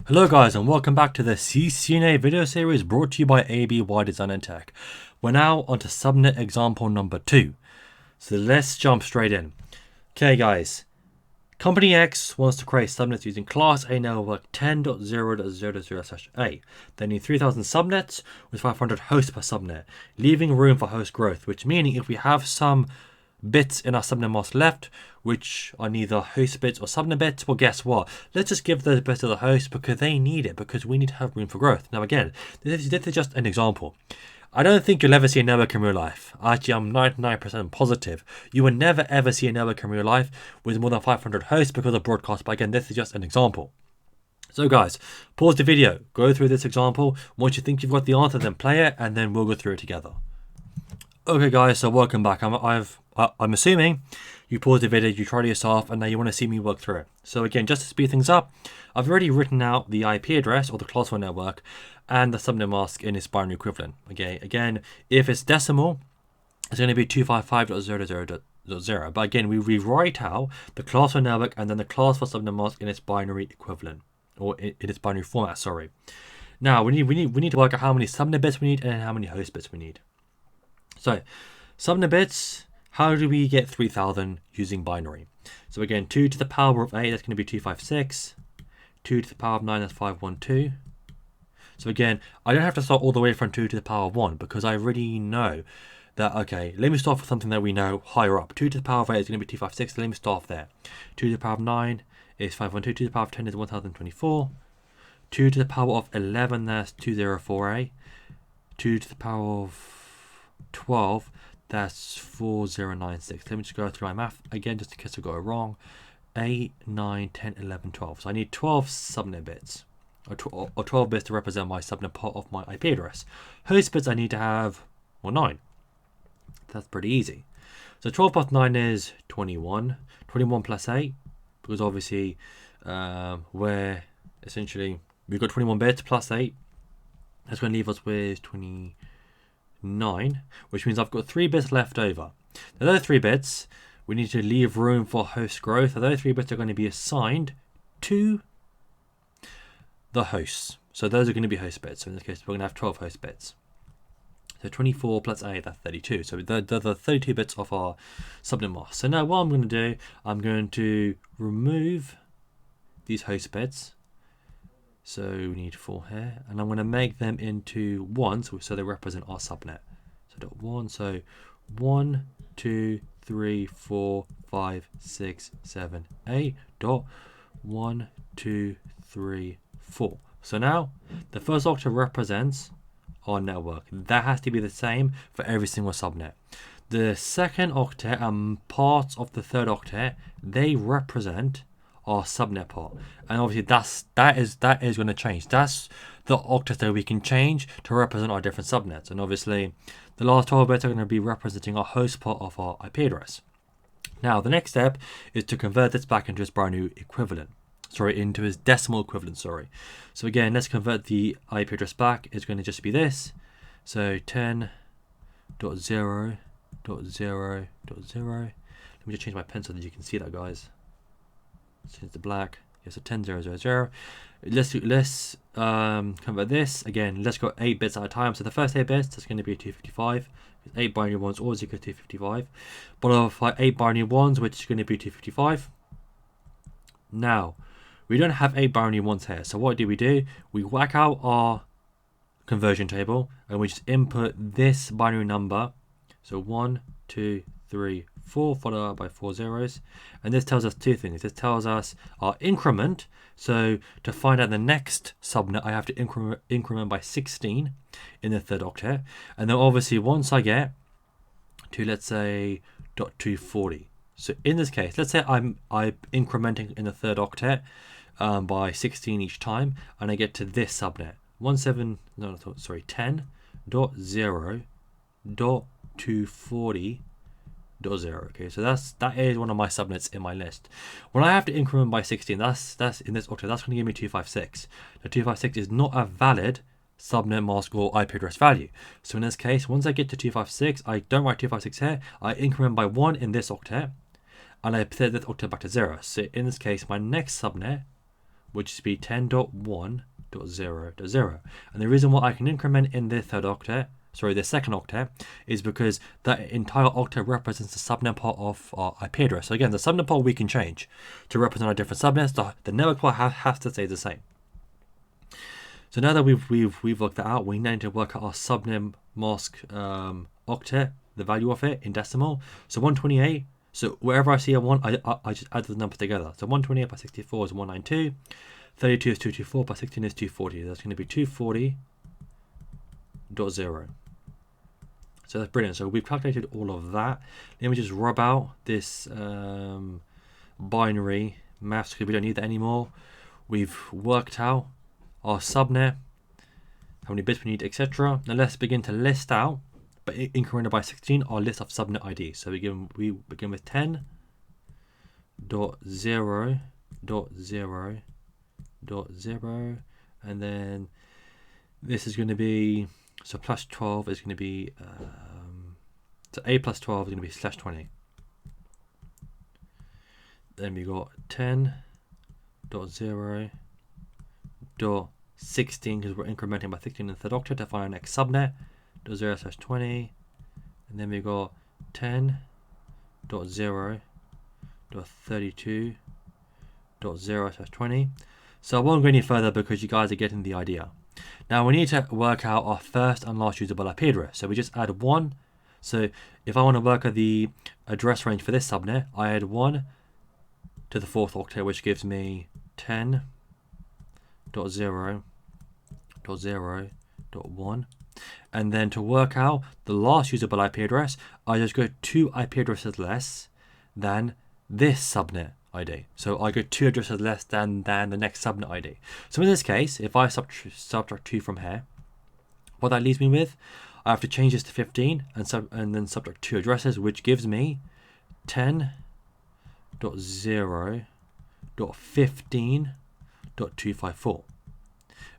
Hello guys and welcome back to the CCNA video series brought to you by ABY Design and Tech. We're now on to subnet example number 2. So let's jump straight in. Okay guys, Company X wants to create subnets using class A network 10.0.0.0/A. They need 3000 subnets with 500 hosts per subnet, leaving room for host growth, which meaning if we have some bits in our subnet mask left which are neither host bits or subnet bits, well guess what, let's just give those bits to the host because they need it, because we need to have room for growth. Now again, this is just an example. I don't think you'll ever see a network in real life. Actually, I'm 99% positive you will never ever see a network in real life with more than 500 hosts because of broadcast, but again, this is just an example. So guys, pause the video, go through this example. Once you think you've got the answer, then play it and then we'll go through it together. Okay guys, so welcome back. I'm assuming you paused the video, you tried it yourself, and now you want to see me work through it. So again, just to speed things up, I've already written out the IP address or the class 1 network and the subnet mask in its binary equivalent. Okay, again, if it's decimal, it's going to be 255.0.0.0. But again, we rewrite out the class 1 network and then the class for subnet mask in its binary equivalent, or in its binary format. Sorry. Now we need to work out how many subnet bits we need and how many host bits we need. So, subnet bits, how do we get 3000 using binary? So again, 2 to the power of 8, that's going to be 256. 2 to the power of 9, that's 512. So again, I don't have to start all the way from 2 to the power of 1 because I already know that, okay, let me start with something that we know higher up. 2 to the power of 8 is going to be 256, so let me start there. 2 to the power of 9 is 512. 2 to the power of 10 is 1024. 2 to the power of 11, that's 204A. 2 to the power of 12, that's 4096. Let me just go through my math again just in case I got it wrong. 8, 9, 10, 11, 12. So I need 12 subnet bits, or 12 bits to represent my subnet part of my IP address. Host bits I need to have, well, 9. That's pretty easy. So 12 plus 9 is 21. 21 plus 8, because obviously we've got 21 bits plus 8. That's going to leave us with 29, which means I've got 3 bits left over. Now those 3 bits, we need to leave room for host growth. So those 3 bits are going to be assigned to the hosts. So those are going to be host bits. So in this case, we're going to have 12 host bits. So 24 plus 8, that's 32. So they're the 32 bits of our subnet mask. So now what I'm going to do, I'm going to remove these host bits. So we need 4 here, and I'm going to make them into 1, so they represent our subnet. So dot 1, so 1, 2, 3, 4, 5, 6, 7, 8, dot 1, 2, 3, 4. So now the first octet represents our network. That has to be the same for every single subnet. The second octet and parts of the third octet, they represent our subnet part, and obviously that is going to change. That's the octets that we can change to represent our different subnets, and obviously the last 12 bits are going to be representing our host part of our IP address. Now the next step is to convert this back into its binary equivalent, into its decimal equivalent. So again, let's convert the IP address back. It's going to just be this, so 10.0.0.0. let me just change my pen so that you can see that, guys. Change the black. Yeah, so 10.0.0.0. Let's convert this again. Let's go 8 bits at a time. So the first 8 bits, that's going to be 255. 8 binary ones always equal to 255. But of 8 binary ones, which is going to be 255. Now we don't have 8 binary ones here. So what do? We whack out our conversion table and we just input this binary number. So 1, 2, 3, 4 followed by 4 zeros, and this tells us 2 things. This tells us our increment. So to find out the next subnet, I have to increment by 16 in the third octet, and then obviously once I get to, let's say, .240. So in this case, let's say I'm incrementing in the third octet by 16 each time, and I get to this subnet 10.0.240.0. Okay, so that is one of my subnets in my list. When I have to increment by 16, that's in this octet, that's going to give me 256. Now 256 is not a valid subnet mask or IP address value. So in this case, once I get to 256, I don't write 256 here. I increment by 1 in this octet, and I set this octet back to 0. So in this case, my next subnet would just be 10.1.0.0. And the reason why I can increment in the second octet, is because that entire octet represents the subnet part of our IP address. So again, the subnet part we can change to represent our different subnets. The network part has to stay the same. So now that we've worked that out, we need to work out our subnet mask octet, the value of it in decimal. So 128. So wherever I see a 1, I just add the numbers together. So 128 by 64 is 192. 32 is 224 by 16 is 240. That's going to be 240.0. So that's brilliant. So we've calculated all of that. Let me just rub out this binary maths because we don't need that anymore. We've worked out our subnet, how many bits we need, etc. Now let's begin to list out, but incremented by 16, our list of subnet IDs. So we begin with 10.0.0.0, and then this is going to be, so plus 12 is going to be, so A plus 12 is going to be /20. Then we got 10.0.16 because we're incrementing by 16 in the third octet to find our next subnet, .0/20, and then we got 10.0.32.0/20. So I won't go any further because you guys are getting the idea. Now we need to work out our first and last usable IP address. So we just add 1. So if I want to work out the address range for this subnet, I add 1 to the 4th octet, which gives me 10.0.0.1. And then to work out the last usable IP address, I just go 2 IP addresses less than this subnet ID. So I go 2 addresses less than the next subnet ID. So in this case, if I subtract 2 from here, what that leaves me with, I have to change this to 15 and then subtract 2 addresses, which gives me 10.0.15.254.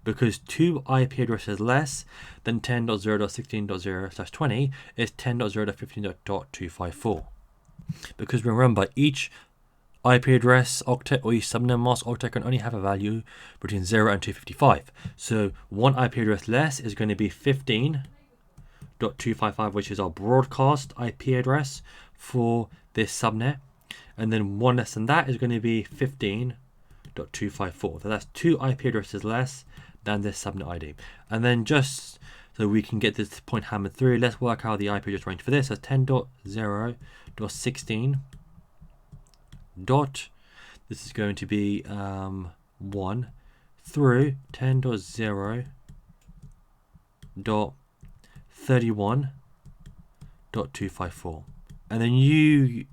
Because 2 IP addresses less than 10.0.16.0/20 is 10.0.15.254. Because remember, each IP address octet or each subnet mask octet can only have a value between 0 and 255. So one IP address less is going to be 15.255, which is our broadcast IP address for this subnet. And then one less than that is going to be 15.254. So that's 2 IP addresses less than this subnet ID. And then just so we can get this point hammered through, let's work out the IP address range for this. So 10.0.16. This is going to be 1 through 10.0.31.254, and then you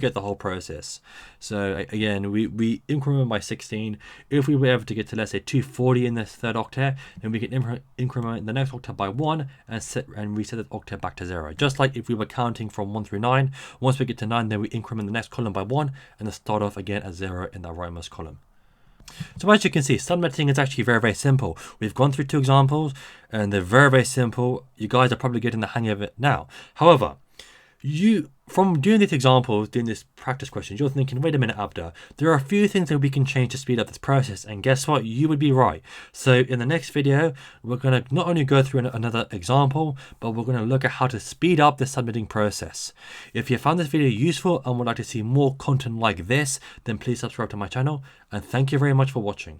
get the whole process. So again, we increment by 16. If we were able to get to, let's say, 240 in this third octet, then we can increment the next octet by 1 and reset the octet back to 0. Just like if we were counting from 1 through 9. Once we get to 9, then we increment the next column by 1 and then start off again at 0 in that rightmost column. So as you can see, subnetting is actually very, very simple. We've gone through 2 examples and they're very, very simple. You guys are probably getting the hang of it now. However, from doing these examples, doing this practice questions, you're thinking, wait a minute, Abda, there are a few things that we can change to speed up this process. And guess what? You would be right. So in the next video, we're going to not only go through another example, but we're going to look at how to speed up the submitting process. If you found this video useful and would like to see more content like this, then please subscribe to my channel. And thank you very much for watching.